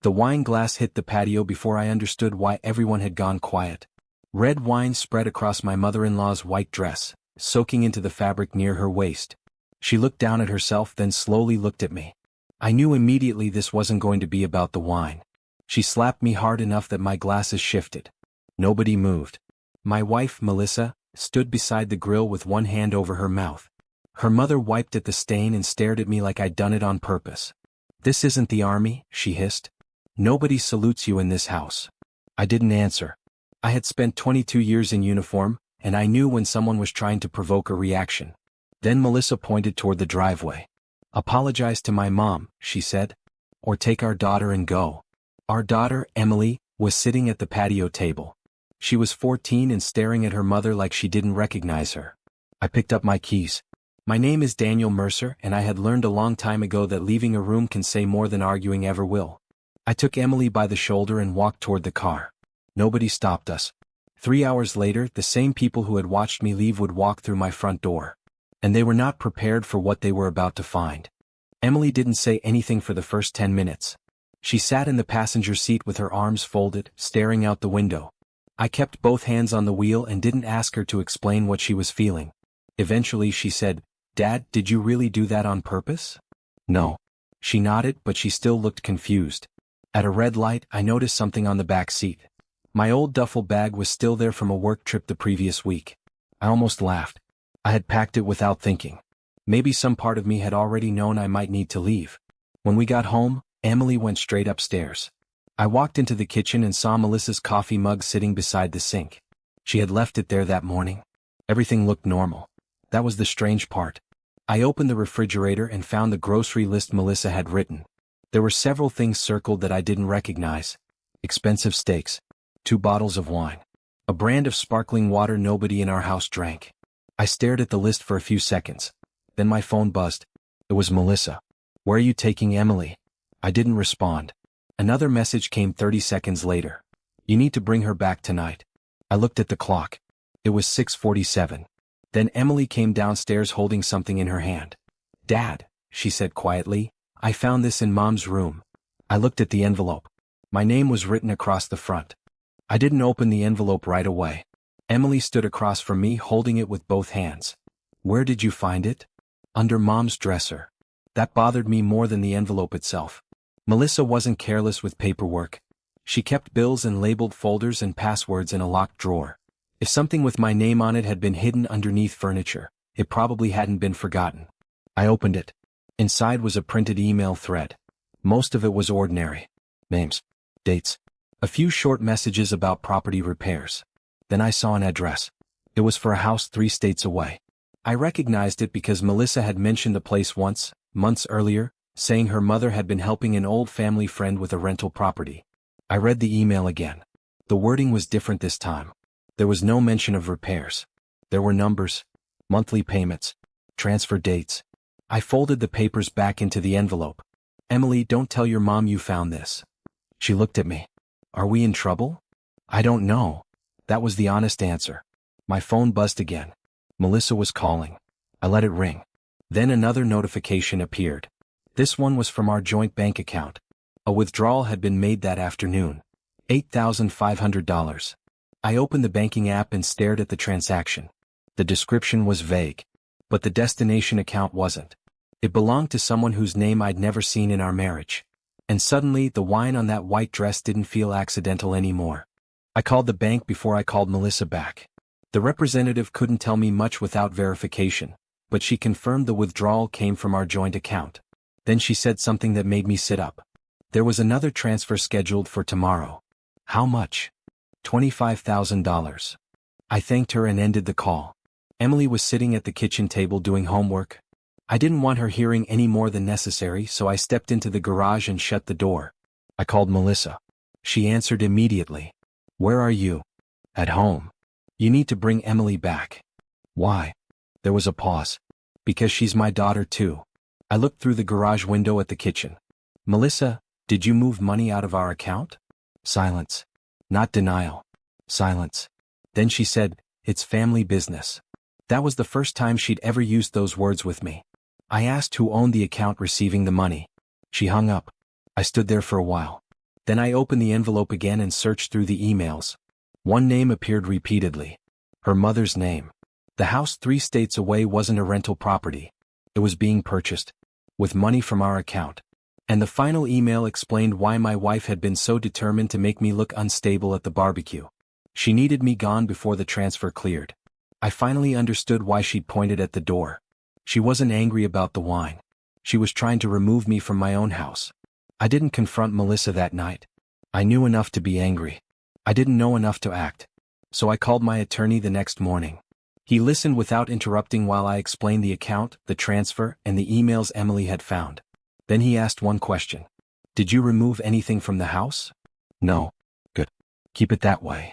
The wine glass hit the patio before I understood why everyone had gone quiet. Red wine spread across my mother-in-law's white dress, soaking into the fabric near her waist. She looked down at herself, then slowly looked at me. I knew immediately this wasn't going to be about the wine. She slapped me hard enough that my glasses shifted. Nobody moved. My wife, Melissa, stood beside the grill with one hand over her mouth. Her mother wiped at the stain and stared at me like I'd done it on purpose. "This isn't the army," she hissed. "Nobody salutes you in this house." I didn't answer. I had spent 22 years in uniform, and I knew when someone was trying to provoke a reaction. Then Melissa pointed toward the driveway. "Apologize to my mom," she said. "Or take our daughter and go." Our daughter, Emily, was sitting at the patio table. She was 14 and staring at her mother like she didn't recognize her. I picked up my keys. My name is Daniel Mercer, and I had learned a long time ago that leaving a room can say more than arguing ever will. I took Emily by the shoulder and walked toward the car. Nobody stopped us. 3 hours later, the same people who had watched me leave would walk through my front door. And they were not prepared for what they were about to find. Emily didn't say anything for the first 10 minutes. She sat in the passenger seat with her arms folded, staring out the window. I kept both hands on the wheel and didn't ask her to explain what she was feeling. Eventually she said, "Dad, did you really do that on purpose?" "No." She nodded, but she still looked confused. At a red light, I noticed something on the back seat. My old duffel bag was still there from a work trip the previous week. I almost laughed. I had packed it without thinking. Maybe some part of me had already known I might need to leave. When we got home, Emily went straight upstairs. I walked into the kitchen and saw Melissa's coffee mug sitting beside the sink. She had left it there that morning. Everything looked normal. That was the strange part. I opened the refrigerator and found the grocery list Melissa had written. There were several things circled that I didn't recognize. Expensive steaks. 2 bottles of wine. A brand of sparkling water nobody in our house drank. I stared at the list for a few seconds. Then my phone buzzed. It was Melissa. "Where are you taking Emily?" I didn't respond. Another message came 30 seconds later. "You need to bring her back tonight." I looked at the clock. It was 6:47. Then Emily came downstairs holding something in her hand. "Dad," she said quietly, "I found this in Mom's room." I looked at the envelope. My name was written across the front. I didn't open the envelope right away. Emily stood across from me holding it with both hands. "Where did you find it?" "Under Mom's dresser." That bothered me more than the envelope itself. Melissa wasn't careless with paperwork. She kept bills and labeled folders and passwords in a locked drawer. If something with my name on it had been hidden underneath furniture, it probably hadn't been forgotten. I opened it. Inside was a printed email thread. Most of it was ordinary. Names. Dates. A few short messages about property repairs. Then I saw an address. It was for a house 3 states away. I recognized it because Melissa had mentioned the place once, months earlier, saying her mother had been helping an old family friend with a rental property. I read the email again. The wording was different this time. There was no mention of repairs. There were numbers, monthly payments, transfer dates. I folded the papers back into the envelope. "Emily, don't tell your mom you found this." She looked at me. "Are we in trouble?" "I don't know." That was the honest answer. My phone buzzed again. Melissa was calling. I let it ring. Then another notification appeared. This one was from our joint bank account. A withdrawal had been made that afternoon. $8,500. I opened the banking app and stared at the transaction. The description was vague. But the destination account wasn't. It belonged to someone whose name I'd never seen in our marriage. And suddenly, the wine on that white dress didn't feel accidental anymore. I called the bank before I called Melissa back. The representative couldn't tell me much without verification, but she confirmed the withdrawal came from our joint account. Then she said something that made me sit up. There was another transfer scheduled for tomorrow. How much? $25,000. I thanked her and ended the call. Emily was sitting at the kitchen table doing homework. I didn't want her hearing any more than necessary, so I stepped into the garage and shut the door. I called Melissa. She answered immediately. "Where are you?" "At home." "You need to bring Emily back." "Why?" There was a pause. "Because she's my daughter too." I looked through the garage window at the kitchen. "Melissa, did you move money out of our account?" Silence. Not denial. Silence. Then she said, "It's family business." That was the first time she'd ever used those words with me. I asked who owned the account receiving the money. She hung up. I stood there for a while. Then I opened the envelope again and searched through the emails. One name appeared repeatedly. Her mother's name. The house 3 states away wasn't a rental property. It was being purchased. With money from our account. And the final email explained why my wife had been so determined to make me look unstable at the barbecue. She needed me gone before the transfer cleared. I finally understood why she'd pointed at the door. She wasn't angry about the wine. She was trying to remove me from my own house. I didn't confront Melissa that night. I knew enough to be angry. I didn't know enough to act. So I called my attorney the next morning. He listened without interrupting while I explained the account, the transfer, and the emails Emily had found. Then he asked one question. Did you remove anything from the house? No. Good. Keep it that way.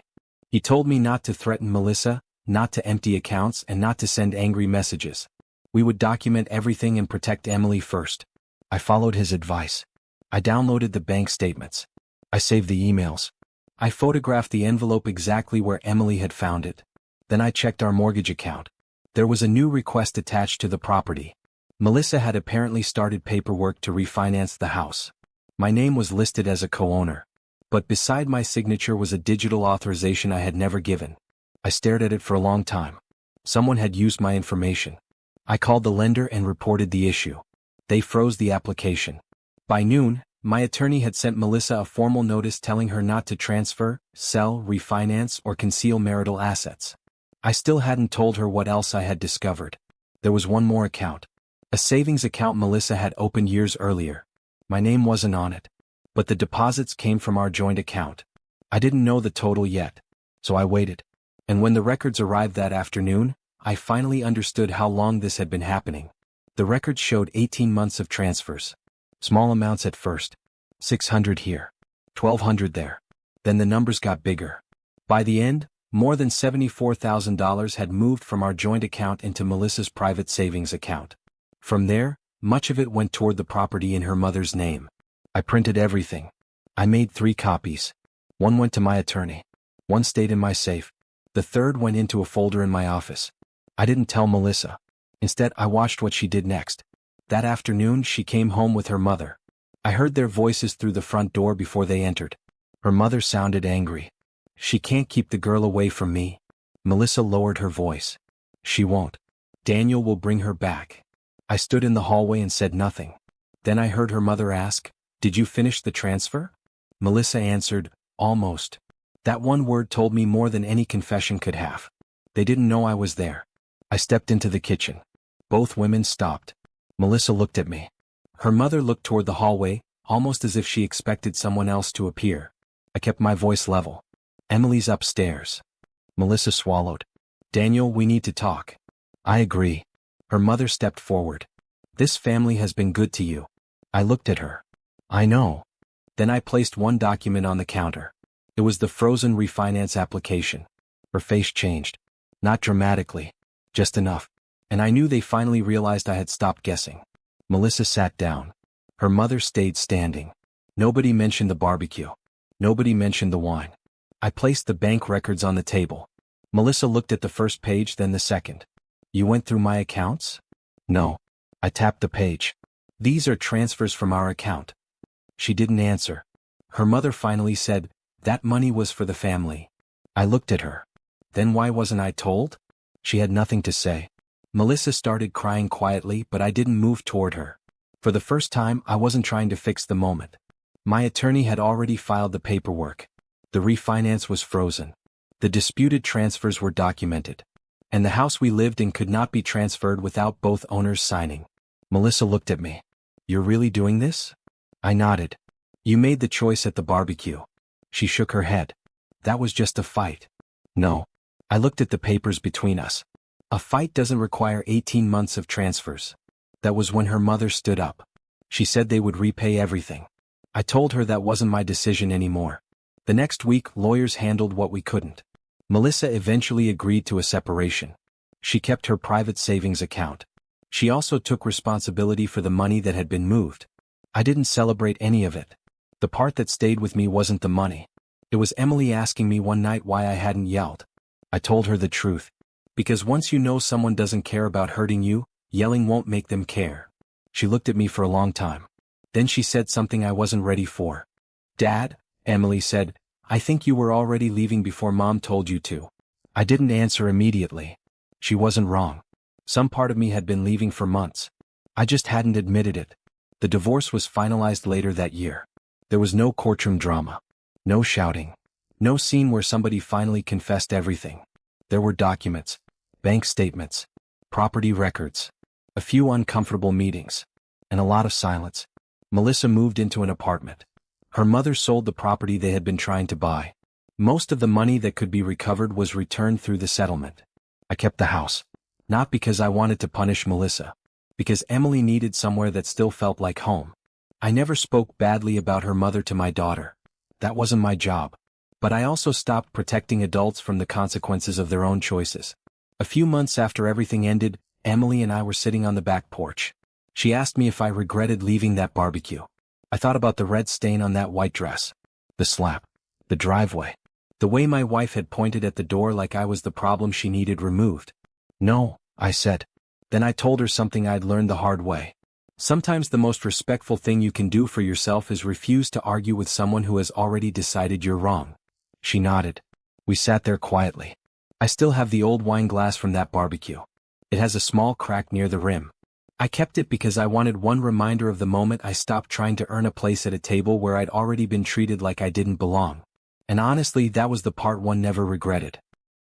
He told me not to threaten Melissa, not to empty accounts, and not to send angry messages. We would document everything and protect Emily first. I followed his advice. I downloaded the bank statements. I saved the emails. I photographed the envelope exactly where Emily had found it. Then I checked our mortgage account. There was a new request attached to the property. Melissa had apparently started paperwork to refinance the house. My name was listed as a co-owner. But beside my signature was a digital authorization I had never given. I stared at it for a long time. Someone had used my information. I called the lender and reported the issue. They froze the application. By noon, my attorney had sent Melissa a formal notice telling her not to transfer, sell, refinance, or conceal marital assets. I still hadn't told her what else I had discovered. There was one more account. A savings account Melissa had opened years earlier. My name wasn't on it. But the deposits came from our joint account. I didn't know the total yet. So I waited. And when the records arrived that afternoon, I finally understood how long this had been happening. The records showed 18 months of transfers. Small amounts at first. 600 here. 1,200 there. Then the numbers got bigger. By the end, more than $74,000 had moved from our joint account into Melissa's private savings account. From there, much of it went toward the property in her mother's name. I printed everything. I made 3 copies. One went to my attorney. One stayed in my safe. The third went into a folder in my office. I didn't tell Melissa. Instead, I watched what she did next. That afternoon, she came home with her mother. I heard their voices through the front door before they entered. Her mother sounded angry. She can't keep the girl away from me. Melissa lowered her voice. She won't. Daniel will bring her back. I stood in the hallway and said nothing. Then I heard her mother ask, "Did you finish the transfer?" Melissa answered, "Almost." That one word told me more than any confession could have. They didn't know I was there. I stepped into the kitchen. Both women stopped. Melissa looked at me. Her mother looked toward the hallway, almost as if she expected someone else to appear. I kept my voice level. "Emily's upstairs." Melissa swallowed. "Daniel, we need to talk." "I agree." Her mother stepped forward. "This family has been good to you." I looked at her. "I know." Then I placed one document on the counter. It was the frozen refinance application. Her face changed. Not dramatically. Just enough. And I knew they finally realized I had stopped guessing. Melissa sat down. Her mother stayed standing. Nobody mentioned the barbecue. Nobody mentioned the wine. I placed the bank records on the table. Melissa looked at the first page, then the second. "You went through my accounts?" "No." I tapped the page. "These are transfers from our account." She didn't answer. Her mother finally said, "That money was for the family." I looked at her. Then why wasn't I told? She had nothing to say. Melissa started crying quietly, but I didn't move toward her. For the first time, I wasn't trying to fix the moment. My attorney had already filed the paperwork. The refinance was frozen. The disputed transfers were documented. And the house we lived in could not be transferred without both owners signing. Melissa looked at me. "You're really doing this?" I nodded. "You made the choice at the barbecue." She shook her head. "That was just a fight." "No." I looked at the papers between us. A fight doesn't require 18 months of transfers. That was when her mother stood up. She said they would repay everything. I told her that wasn't my decision anymore. The next week, lawyers handled what we couldn't. Melissa eventually agreed to a separation. She kept her private savings account. She also took responsibility for the money that had been moved. I didn't celebrate any of it. The part that stayed with me wasn't the money. It was Emily asking me one night why I hadn't yelled. I told her the truth. Because once you know someone doesn't care about hurting you, yelling won't make them care. She looked at me for a long time. Then she said something I wasn't ready for. Dad, Emily said, I think you were already leaving before Mom told you to. I didn't answer immediately. She wasn't wrong. Some part of me had been leaving for months. I just hadn't admitted it. The divorce was finalized later that year. There was no courtroom drama. No shouting. No scene where somebody finally confessed everything. There were documents, bank statements, property records, a few uncomfortable meetings, and a lot of silence. Melissa moved into an apartment. Her mother sold the property they had been trying to buy. Most of the money that could be recovered was returned through the settlement. I kept the house. Not because I wanted to punish Melissa. Because Emily needed somewhere that still felt like home. I never spoke badly about her mother to my daughter. That wasn't my job. But I also stopped protecting adults from the consequences of their own choices. A few months after everything ended, Emily and I were sitting on the back porch. She asked me if I regretted leaving that barbecue. I thought about the red stain on that white dress. The slap. The driveway. The way my wife had pointed at the door like I was the problem she needed removed. No, I said. Then I told her something I'd learned the hard way. Sometimes the most respectful thing you can do for yourself is refuse to argue with someone who has already decided you're wrong. She nodded. We sat there quietly. I still have the old wine glass from that barbecue. It has a small crack near the rim. I kept it because I wanted one reminder of the moment I stopped trying to earn a place at a table where I'd already been treated like I didn't belong. And honestly, that was the part one never regretted.